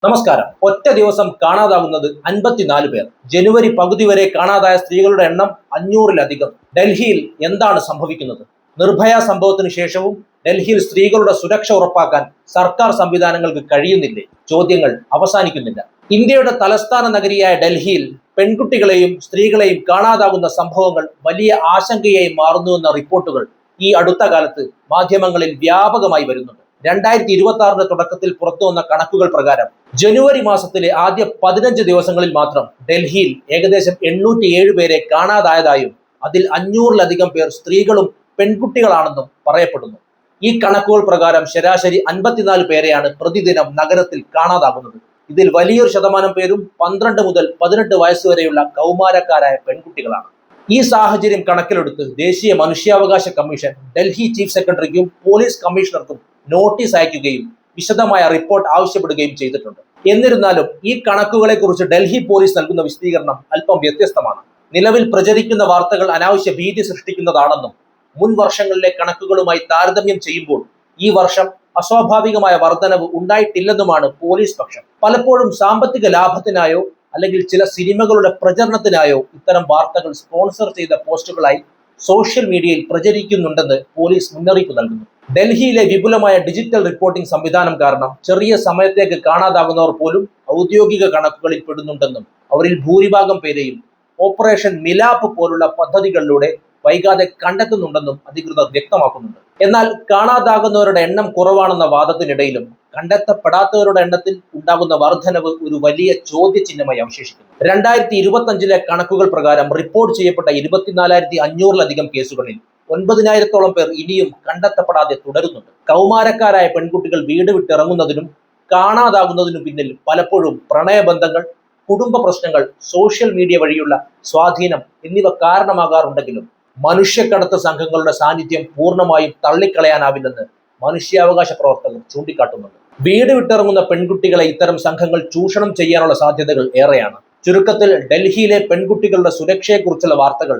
നമസ്കാരം. ഒറ്റ ദിവസം കാണാതാകുന്നത് 54 പേർ. ജനുവരി പകുതി വരെ കാണാതായ സ്ത്രീകളുടെ എണ്ണം 500-ലധികം. ഡൽഹിയിൽ എന്താണ് സംഭവിക്കുന്നത്? നിർഭയ സംഭവത്തിന് ശേഷവും ഡൽഹിയിൽ സ്ത്രീകളുടെ സുരക്ഷ ഉറപ്പാക്കാൻ സർക്കാർ സംവിധാനങ്ങൾക്ക് കഴിയുന്നില്ലേ? ചോദ്യങ്ങൾ അവസാനിക്കുന്നില്ല. ഇന്ത്യയുടെ തലസ്ഥാന നഗരിയായ ഡൽഹിയിൽ പെൺകുട്ടികളെയും സ്ത്രീകളെയും കാണാതാകുന്ന സംഭവങ്ങൾ വലിയ ആശങ്കയായി മാറുന്നുവെന്ന റിപ്പോർട്ടുകൾ ഈ അടുത്ത കാലത്ത് മാധ്യമങ്ങളിൽ വ്യാപകമായി വരുന്നുണ്ട്. 2026 തുടക്കത്തിൽ പുറത്തുവന്ന കണക്കുകൾ പ്രകാരം ജനുവരി മാസത്തിലെ ആദ്യ 15 ദിവസങ്ങളിൽ മാത്രം ഡൽഹിയിൽ ഏകദേശം 807 പേരെ കാണാതായതായും അതിൽ 500-ലധികം പേർ സ്ത്രീകളും പെൺകുട്ടികളാണെന്നും പറയപ്പെടുന്നു. ഈ കണക്കുകൾ പ്രകാരം ശരാശരി 54 പേരെയാണ് പ്രതിദിനം നഗരത്തിൽ കാണാതാകുന്നത്. ഇതിൽ വലിയൊരു ശതമാനം പേരും 12 മുതൽ 18 വയസ്സുവരെയുള്ള കൗമാരക്കാരായ പെൺകുട്ടികളാണ്. ഈ സാഹചര്യം കണക്കിലെടുത്ത് ദേശീയ മനുഷ്യാവകാശ കമ്മീഷൻ ഡൽഹി ചീഫ് സെക്രട്ടറിക്കും പോലീസ് കമ്മീഷണർക്കും നോട്ടീസ് അയക്കുകയും വിശദമായ റിപ്പോർട്ട് ആവശ്യപ്പെടുകയും ചെയ്തിട്ടുണ്ട്. എന്നിരുന്നാലും ഈ കണക്കുകളെ കുറിച്ച് ഡൽഹി പോലീസ് നൽകുന്ന വിശദീകരണം അല്പം വ്യത്യസ്തമാണ്. നിലവിൽ പ്രചരിക്കുന്ന വാർത്തകൾ അനാവശ്യ ഭീതി സൃഷ്ടിക്കുന്നതാണെന്നും മുൻ വർഷങ്ങളിലെ കണക്കുകളുമായി താരതമ്യം ചെയ്യുമ്പോൾ ഈ വർഷം അസ്വാഭാവികമായ വർധനവ് ഉണ്ടായിട്ടില്ലെന്നുമാണ് പോലീസ് പക്ഷം. പലപ്പോഴും സാമ്പത്തിക ലാഭത്തിനായോ അല്ലെങ്കിൽ ചില സിനിമകളുടെ പ്രചരണത്തിനായോ ഇത്തരം വാർത്തകൾ സ്പോൺസർ ചെയ്ത പോസ്റ്റുകളായി സോഷ്യൽ മീഡിയയിൽ പ്രചരിക്കുന്നുണ്ടെന്ന് പോലീസ് മുന്നറിയിപ്പ് നൽകുന്നു. ഡൽഹിയിലെ വിപുലമായ ഡിജിറ്റൽ റിപ്പോർട്ടിംഗ് സംവിധാനം കാരണം ചെറിയ സമയത്തേക്ക് കാണാതാകുന്നവർ പോലും ഔദ്യോഗിക കണക്കുകളിൽ പെടുന്നുണ്ടെന്നും അവരിൽ ഭൂരിഭാഗം പേരെയും ഓപ്പറേഷൻ മിലാപ്പ് പോലുള്ള പദ്ധതികളിലൂടെ വൈകാതെ കണ്ടെത്തുന്നുണ്ടെന്നും അധികൃതർ വ്യക്തമാക്കുന്നുണ്ട്. എന്നാൽ കാണാതാകുന്നവരുടെ എണ്ണം കുറവാണെന്ന വാദത്തിനിടയിലും കണ്ടെത്തപ്പെടാത്തവരുടെ എണ്ണത്തിൽ ഉണ്ടാകുന്ന വർധനവ് ഒരു വലിയ ചോദ്യചിഹ്നമായി അവശേഷിക്കുന്നു. 2025 കണക്കുകൾ പ്രകാരം റിപ്പോർട്ട് ചെയ്യപ്പെട്ട 24,500-ലധികം കേസുകളിൽ 9,000-ഓളം പേർ ഇനിയും കണ്ടെത്തപ്പെടാതെ തുടരുന്നുണ്ട്. കൗമാരക്കാരായ പെൺകുട്ടികൾ വീട് വിട്ടിറങ്ങുന്നതിനും കാണാതാകുന്നതിനും പിന്നിൽ പലപ്പോഴും പ്രണയബന്ധങ്ങൾ, കുടുംബ പ്രശ്നങ്ങൾ, സോഷ്യൽ മീഡിയ വഴിയുള്ള സ്വാധീനം എന്നിവ കാരണമാകാറുണ്ടെങ്കിലും മനുഷ്യക്കടത്ത് സംഘങ്ങളുടെ സാന്നിധ്യം പൂർണ്ണമായും തള്ളിക്കളയാനാവില്ലെന്ന് മനുഷ്യാവകാശ പ്രവർത്തകർ ചൂണ്ടിക്കാട്ടുന്നുണ്ട്. വീട് വിട്ടിറങ്ങുന്ന പെൺകുട്ടികളെ ഇത്തരം സംഘങ്ങൾ ചൂഷണം ചെയ്യാനുള്ള സാധ്യതകൾ ഏറെയാണ്. ചുരുക്കത്തിൽ ഡൽഹിയിലെ പെൺകുട്ടികളുടെ സുരക്ഷയെക്കുറിച്ചുള്ള വാർത്തകൾ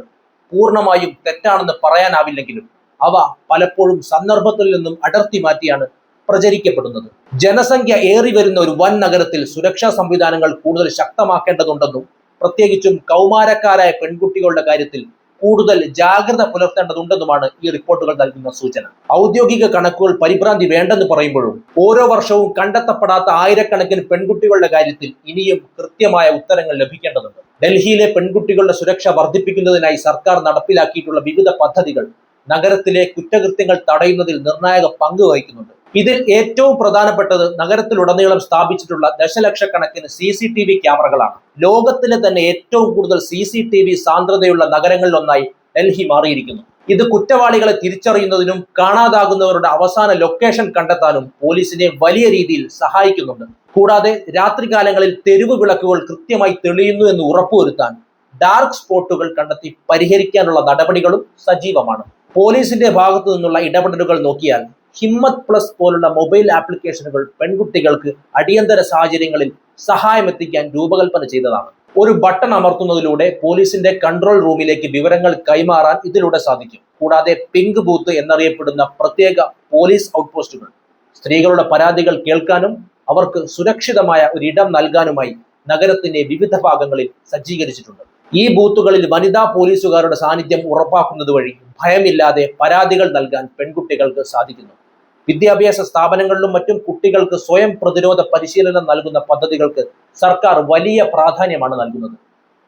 പൂർണ്ണമായും തെറ്റാണെന്ന് പറയാനാവില്ലെങ്കിലും അവ പലപ്പോഴും സന്ദർഭത്തിൽ നിന്നും അടർത്തി മാറ്റിയാണ് പ്രചരിക്കപ്പെടുന്നത്. ജനസംഖ്യ ഏറി വരുന്ന ഒരു വൻ നഗരത്തിൽ സുരക്ഷാ സംവിധാനങ്ങൾ കൂടുതൽ ശക്തമാക്കേണ്ടതുണ്ടെന്നും പ്രത്യേകിച്ചും കൗമാരക്കാരായ പെൺകുട്ടികളുടെ കാര്യത്തിൽ കൂടുതൽ ജാഗ്രത പുലർത്തേണ്ടതുണ്ടെന്നുമാണ് ഈ റിപ്പോർട്ടുകൾ നൽകുന്ന സൂചന. ഔദ്യോഗിക കണക്കുകൾ പരിഭ്രാന്തി വേണ്ടെന്ന് പറയുമ്പോഴും ഓരോ വർഷവും കണ്ടെത്തപ്പെടാത്ത ആയിരക്കണക്കിന് പെൺകുട്ടികളുടെ കാര്യത്തിൽ ഇനിയും കൃത്യമായ ഉത്തരങ്ങൾ ലഭിക്കേണ്ടതുണ്ട്. ഡൽഹിയിലെ പെൺകുട്ടികളുടെ സുരക്ഷ വർദ്ധിപ്പിക്കുന്നതിനായി സർക്കാർ നടപ്പിലാക്കിയിട്ടുള്ള വിവിധ പദ്ധതികൾ നഗരത്തിലെ കുറ്റകൃത്യങ്ങൾ തടയുന്നതിൽ നിർണായക പങ്ക് വഹിക്കുന്നുണ്ട്. ഇതിൽ ഏറ്റവും പ്രധാനപ്പെട്ടത് നഗരത്തിലുടനീളം സ്ഥാപിച്ചിട്ടുള്ള ദശലക്ഷക്കണക്കിന് CCTV ക്യാമറകളാണ്. ലോകത്തിലെ തന്നെ ഏറ്റവും കൂടുതൽ CCTV സാന്ദ്രതയുള്ള നഗരങ്ങളിലൊന്നായി ഡൽഹി മാറിയിരിക്കുന്നു. ഇത് കുറ്റവാളികളെ തിരിച്ചറിയുന്നതിനും കാണാതാകുന്നവരുടെ അവസാന ലൊക്കേഷൻ കണ്ടെത്താനും പോലീസിനെ വലിയ രീതിയിൽ സഹായിക്കുന്നുണ്ട്. കൂടാതെ രാത്രികാലങ്ങളിൽ തെരുവ് വിളക്കുകൾ കൃത്യമായി തെളിയുന്നു എന്ന് ഉറപ്പുവരുത്താൻ ഡാർക്ക് സ്പോട്ടുകൾ കണ്ടെത്തി പരിഹരിക്കാനുള്ള നടപടികളും സജീവമാണ്. പോലീസിന്റെ ഭാഗത്തു നിന്നുള്ള ഇടപെടലുകൾ നോക്കിയാൽ ഹിമ്മത്ത് പ്ലസ് പോലുള്ള മൊബൈൽ ആപ്ലിക്കേഷനുകൾ പെൺകുട്ടികൾക്ക് അടിയന്തര സാഹചര്യങ്ങളിൽ സഹായം എത്തിക്കാൻ രൂപകൽപ്പന ചെയ്തതാണ്. ഒരു ബട്ടൺ അമർത്തുന്നതിലൂടെ പോലീസിന്റെ കൺട്രോൾ റൂമിലേക്ക് വിവരങ്ങൾ കൈമാറാൻ ഇതിലൂടെ സാധിക്കും. കൂടാതെ പിങ്ക് ബൂത്ത് എന്നറിയപ്പെടുന്ന പ്രത്യേക പോലീസ് ഔട്ട്പോസ്റ്റുകൾ സ്ത്രീകളുടെ പരാതികൾ കേൾക്കാനും അവർക്ക് സുരക്ഷിതമായ ഒരിടം നൽകാനുമായി നഗരത്തിന്റെ വിവിധ ഭാഗങ്ങളിൽ സജ്ജീകരിച്ചിട്ടുണ്ട്. ഈ ബൂത്തുകളിൽ വനിതാ പോലീസുകാരുടെ സാന്നിധ്യം ഉറപ്പാക്കുന്നത് വഴി ഭയമില്ലാതെ പരാതികൾ നൽകാൻ പെൺകുട്ടികൾക്ക് സാധിക്കുന്നു. വിദ്യാഭ്യാസ സ്ഥാപനങ്ങളിലും മറ്റും കുട്ടികൾക്ക് സ്വയം പ്രതിരോധ പരിശീലനം നൽകുന്ന പദ്ധതികൾക്ക് സർക്കാർ വലിയ പ്രാധാന്യമാണ് നൽകുന്നത്.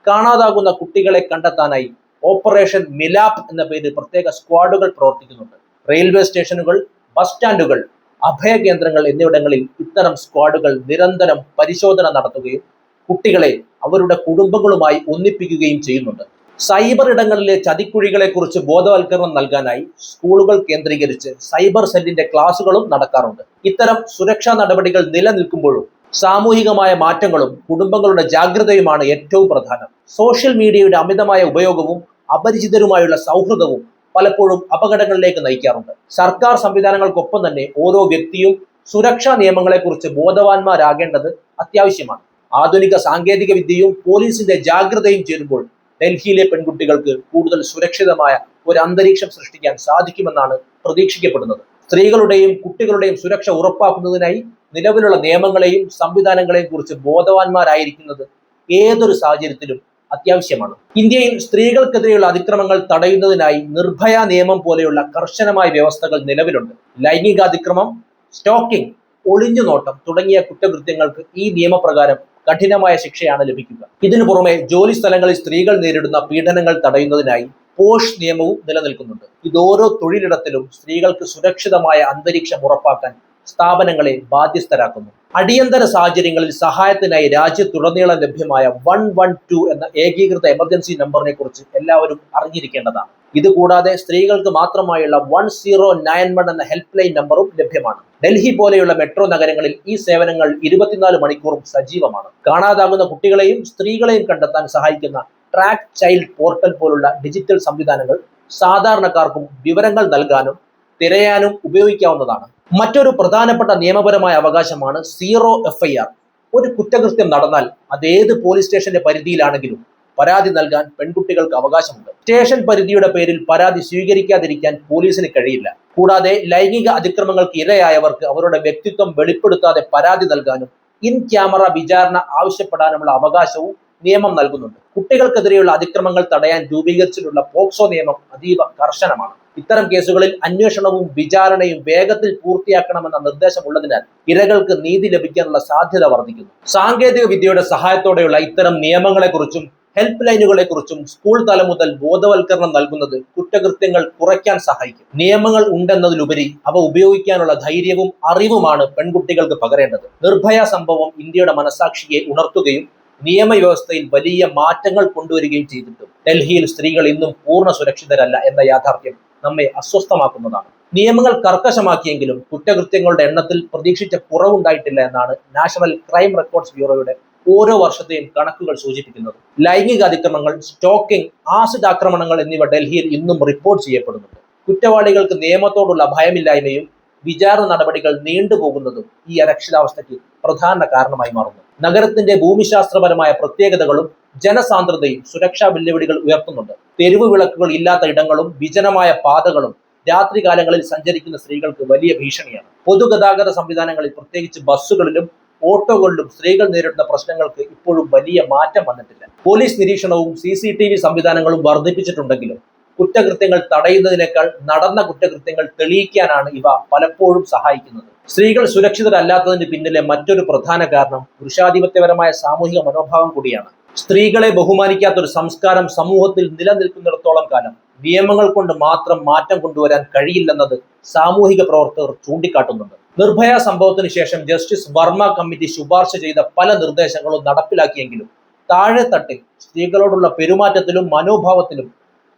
കാണാതാകുന്ന കുട്ടികളെ കണ്ടെത്താനായി ഓപ്പറേഷൻ മിലാപ്പ് എന്ന പേരിൽ പ്രത്യേക സ്ക്വാഡുകൾ പ്രവർത്തിക്കുന്നുണ്ട്. റെയിൽവേ സ്റ്റേഷനുകൾ, ബസ് സ്റ്റാൻഡുകൾ, അഭയ കേന്ദ്രങ്ങൾ എന്നിവിടങ്ങളിൽ ഇത്തരം സ്ക്വാഡുകൾ നിരന്തരം പരിശോധന നടത്തുകയും കുട്ടികളെ അവരുടെ കുടുംബങ്ങളുമായി ഒന്നിപ്പിക്കുകയും ചെയ്യുന്നുണ്ട്. സൈബർ ഇടങ്ങളിലെ ചതിക്കുഴികളെ കുറിച്ച് ബോധവൽക്കരണം നൽകാനായി സ്കൂളുകൾ കേന്ദ്രീകരിച്ച് സൈബർ സെല്ലിന്റെ ക്ലാസുകളും നടക്കാറുണ്ട്. ഇത്തരം സുരക്ഷാ നടപടികൾ നിലനിൽക്കുമ്പോഴും സാമൂഹികമായ മാറ്റങ്ങളും കുടുംബങ്ങളുടെ ജാഗ്രതയുമാണ് ഏറ്റവും പ്രധാനം. സോഷ്യൽ മീഡിയയുടെ അമിതമായ ഉപയോഗവും അപരിചിതരുമായുള്ള സൗഹൃദവും പലപ്പോഴും അപകടങ്ങളിലേക്ക് നയിക്കാറുണ്ട്. സർക്കാർ സംവിധാനങ്ങൾക്കൊപ്പം തന്നെ ഓരോ വ്യക്തിയും സുരക്ഷാ നിയമങ്ങളെക്കുറിച്ച് ബോധവാന്മാരാകേണ്ടത് അത്യാവശ്യമാണ്. ആധുനിക സാങ്കേതിക വിദ്യയും പോലീസിന്റെ ജാഗ്രതയും ചേരുമ്പോൾ ഡൽഹിയിലെ പെൺകുട്ടികൾക്ക് കൂടുതൽ സുരക്ഷിതമായ ഒരു അന്തരീക്ഷം സൃഷ്ടിക്കാൻ സാധിക്കുമെന്നാണ് പ്രതീക്ഷിക്കപ്പെടുന്നത്. സ്ത്രീകളുടെയും കുട്ടികളുടെയും സുരക്ഷ ഉറപ്പാക്കുന്നതിനായി നിലവിലുള്ള നിയമങ്ങളെയും സംവിധാനങ്ങളെയും കുറിച്ച് ബോധവാന്മാരായിരിക്കുന്നത് ഏതൊരു സാഹചര്യത്തിലും അത്യാവശ്യമാണ്. ഇന്ത്യയിൽ സ്ത്രീകൾക്കെതിരെയുള്ള അതിക്രമങ്ങൾ തടയുന്നതിനായി നിർഭയ നിയമം പോലെയുള്ള കർശനമായ വ്യവസ്ഥകൾ നിലവിലുണ്ട്. ലൈംഗികാതിക്രമം, സ്റ്റോക്കിംഗ്, ഒളിഞ്ഞുനോട്ടം തുടങ്ങിയ കുറ്റകൃത്യങ്ങൾക്ക് ഈ നിയമപ്രകാരം കഠിനമായ ശിക്ഷയാണ് ലഭിക്കുക. ഇതിനു പുറമെ ജോലി സ്ഥലങ്ങളിൽ സ്ത്രീകൾ നേരിടുന്ന പീഡനങ്ങൾ തടയുന്നതിനായി പോഷ് നിയമവും നിലനിൽക്കുന്നുണ്ട്. ഇത് ഓരോ തൊഴിലിടത്തിലും സ്ത്രീകൾക്ക് സുരക്ഷിതമായ അന്തരീക്ഷം ഉറപ്പാക്കാൻ സ്ഥാപനങ്ങളെ ബാധ്യസ്ഥരാക്കുന്നു. അടിയന്തര സാഹചര്യങ്ങളിൽ സഹായത്തിനായി രാജ്യത്തുടനീളം ലഭ്യമായ 112 എന്ന ഏകീകൃത എമർജൻസി നമ്പറിനെ കുറിച്ച് എല്ലാവരും അറിഞ്ഞിരിക്കേണ്ടതാണ്. ഇതുകൂടാതെ സ്ത്രീകൾക്ക് മാത്രമായുള്ള 1091 എന്ന ഹെൽപ്പ് ലൈൻ നമ്പറും ലഭ്യമാണ്. ഡൽഹി പോലെയുള്ള മെട്രോ നഗരങ്ങളിൽ ഈ സേവനങ്ങൾ 24 മണിക്കൂറും സജീവമാണ്. കാണാതാകുന്ന കുട്ടികളെയും സ്ത്രീകളെയും കണ്ടെത്താൻ സഹായിക്കുന്ന ട്രാക്ക് ചൈൽഡ് പോർട്ടൽ പോലുള്ള ഡിജിറ്റൽ സംവിധാനങ്ങൾ സാധാരണക്കാർക്കും വിവരങ്ങൾ നൽകാനും തിരയാനും ഉപയോഗിക്കാവുന്നതാണ്. മറ്റൊരു പ്രധാനപ്പെട്ട നിയമപരമായ അവകാശമാണ് സീറോ FIR. ഒരു കുറ്റകൃത്യം നടന്നാൽ അതേത് പോലീസ് സ്റ്റേഷന്റെ പരിധിയിലാണെങ്കിലും പരാതി നൽകാൻ പെൺകുട്ടികൾക്ക് അവകാശമുണ്ട്. സ്റ്റേഷൻ പരിധിയുടെ പേരിൽ പരാതി സ്വീകരിക്കാതിരിക്കാൻ പോലീസിന് കഴിയില്ല. കൂടാതെ ലൈംഗിക അതിക്രമങ്ങൾക്ക് ഇരയായവർക്ക് അവരുടെ വ്യക്തിത്വം വെളിപ്പെടുത്താതെ പരാതി നൽകാനും ഇൻ ക്യാമറ വിചാരണ ആവശ്യപ്പെടാനുമുള്ള അവകാശവും നിയമം നൽകുന്നുണ്ട്. കുട്ടികൾക്കെതിരെയുള്ള അതിക്രമങ്ങൾ തടയാൻ രൂപീകരിച്ചിട്ടുള്ള പോക്സോ നിയമം അതീവ കർശനമാണ്. ഇത്തരം കേസുകളിൽ അന്വേഷണവും വിചാരണയും വേഗത്തിൽ പൂർത്തിയാക്കണമെന്ന നിർദ്ദേശമുള്ളതിനാൽ ഇരകൾക്ക് നീതി ലഭിക്കാനുള്ള സാധ്യത വർദ്ധിക്കുന്നു. സാങ്കേതിക വിദ്യയുടെ സഹായത്തോടെയുള്ള ഇത്തരം നിയമങ്ങളെക്കുറിച്ചും ഹെൽപ്പ് ലൈനുകളെക്കുറിച്ചും സ്കൂൾ തലം മുതൽ ബോധവൽക്കരണം നൽകുന്നത് കുറ്റകൃത്യങ്ങൾ കുറയ്ക്കാൻ സഹായിക്കും. നിയമങ്ങൾ ഉണ്ടെന്നതിലുപരി അവ ഉപയോഗിക്കാനുള്ള ധൈര്യവും അറിവുമാണ് പെൺകുട്ടികൾക്ക് പകരേണ്ടത്. നിർഭയ സംഭവം ഇന്ത്യയുടെ മനസാക്ഷിയെ ഉണർത്തുകയും നിയമവ്യവസ്ഥയിൽ വലിയ മാറ്റങ്ങൾ കൊണ്ടുവരികയും ചെയ്തിട്ടും ഡൽഹിയിൽ സ്ത്രീകൾ ഇന്നും പൂർണ്ണ സുരക്ഷിതരല്ല എന്ന യാഥാർത്ഥ്യം നമ്മെ അസ്വസ്ഥമാക്കുന്നതാണ്. നിയമങ്ങൾ കർക്കശമാക്കിയെങ്കിലും കുറ്റകൃത്യങ്ങളുടെ എണ്ണത്തിൽ പ്രതീക്ഷിച്ച കുറവുണ്ടായിട്ടില്ല എന്നാണ് നാഷണൽ ക്രൈം റെക്കോർഡ്സ് ബ്യൂറോയുടെ ഓരോ വർഷത്തെയും കണക്കുകൾ സൂചിപ്പിക്കുന്നത്. ലൈംഗിക അതിക്രമങ്ങൾ, സ്റ്റോക്കിംഗ്, ആസിഡ് ആക്രമണങ്ങൾ എന്നിവ ഡൽഹിയിൽ ഇന്നും റിപ്പോർട്ട് ചെയ്യപ്പെടുന്നുണ്ട്. കുറ്റവാളികൾക്ക് നിയമത്തോടുള്ള ഭയമില്ലായ്മയും വിചാരണ നടപടികൾ നീണ്ടുപോകുന്നതും ഈ അരക്ഷിതാവസ്ഥയ്ക്ക് പ്രധാന കാരണമായി മാറുന്നു. നഗരത്തിന്റെ ഭൂമിശാസ്ത്രപരമായ പ്രത്യേകതകളും ജനസാന്ദ്രതയും സുരക്ഷാ വെല്ലുവിളികൾ ഉയർത്തുന്നുണ്ട്. തെരുവ് വിളക്കുകൾ ഇല്ലാത്ത ഇടങ്ങളും വിജനമായ പാതകളും രാത്രികാലങ്ങളിൽ സഞ്ചരിക്കുന്ന സ്ത്രീകൾക്ക് വലിയ ഭീഷണിയാണ്. പൊതുഗതാഗത സംവിധാനങ്ങളിൽ, പ്രത്യേകിച്ച് ബസ്സുകളിലും ഓട്ടോകളിലും സ്ത്രീകൾ നേരിടുന്ന പ്രശ്നങ്ങൾക്ക് ഇപ്പോഴും വലിയ മാറ്റം വന്നിട്ടില്ല. പോലീസ് നിരീക്ഷണവും CCTV സംവിധാനങ്ങളും വർദ്ധിപ്പിച്ചിട്ടുണ്ടെങ്കിലും കുറ്റകൃത്യങ്ങൾ തടയുന്നതിനേക്കാൾ നടന്ന കുറ്റകൃത്യങ്ങൾ തെളിയിക്കാനാണ് ഇവ പലപ്പോഴും സഹായിക്കുന്നത്. സ്ത്രീകൾ സുരക്ഷിതരല്ലാത്തതിന് പിന്നിലെ മറ്റൊരു പ്രധാന കാരണം പുരുഷാധിപത്യപരമായ സാമൂഹിക മനോഭാവം കൂടിയാണ്. സ്ത്രീകളെ ബഹുമാനിക്കാത്ത ഒരു സംസ്കാരം സമൂഹത്തിൽ നിലനിൽക്കുന്നിടത്തോളം കാലം നിയമങ്ങൾ കൊണ്ട് മാത്രം മാറ്റം കൊണ്ടുവരാൻ കഴിയില്ലെന്നത് സാമൂഹിക പ്രവർത്തകർ ചൂണ്ടിക്കാട്ടുന്നുണ്ട്. നിർഭയ സംഭവത്തിന് ശേഷം ജസ്റ്റിസ് വർമ്മ കമ്മിറ്റി ശുപാർശ ചെയ്ത പല നിർദ്ദേശങ്ങളും നടപ്പിലാക്കിയെങ്കിലും താഴെത്തട്ടിൽ സ്ത്രീകളോടുള്ള പെരുമാറ്റത്തിലും മനോഭാവത്തിലും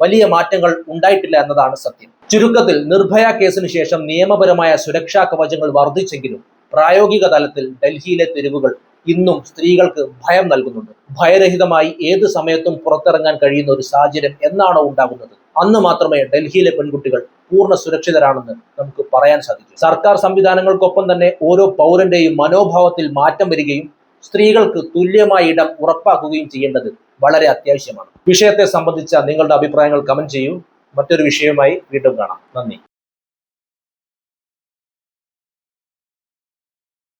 വലിയ മാറ്റങ്ങൾ ഉണ്ടായിട്ടില്ല എന്നതാണ് സത്യം. ചുരുക്കത്തിൽ നിർഭയ കേസിന് ശേഷം നിയമപരമായ സുരക്ഷാ കവചങ്ങൾ വർദ്ധിച്ചെങ്കിലും പ്രായോഗിക തലത്തിൽ ഡൽഹിയിലെ തെരുവുകൾ ഇന്നും സ്ത്രീകൾക്ക് ഭയം നൽകുന്നുണ്ട്. ഭയരഹിതമായി ഏത് സമയത്തും പുറത്തിറങ്ങാൻ കഴിയുന്ന ഒരു സാഹചര്യം എന്നാണോ ഉണ്ടാകുന്നത്, അന്ന് മാത്രമേ ഡൽഹിയിലെ പെൺകുട്ടികൾ പൂർണ്ണ സുരക്ഷിതരാണെന്ന് നമുക്ക് പറയാൻ സാധിക്കും. സർക്കാർ സംവിധാനങ്ങൾക്കൊപ്പം തന്നെ ഓരോ പൗരന്റെയും മനോഭാവത്തിൽ മാറ്റം വരികയും സ്ത്രീകൾക്ക് തുല്യമായ ഇടം ഉറപ്പാക്കുകയും ചെയ്യേണ്ടത് വളരെ അത്യാവശ്യമാണ്. വിഷയത്തെ സംബന്ധിച്ച നിങ്ങളുടെ അഭിപ്രായങ്ങൾ കമന്റ് ചെയ്യൂ. മറ്റൊരു വിഷയവുമായി വീണ്ടും കാണാം. നന്ദി.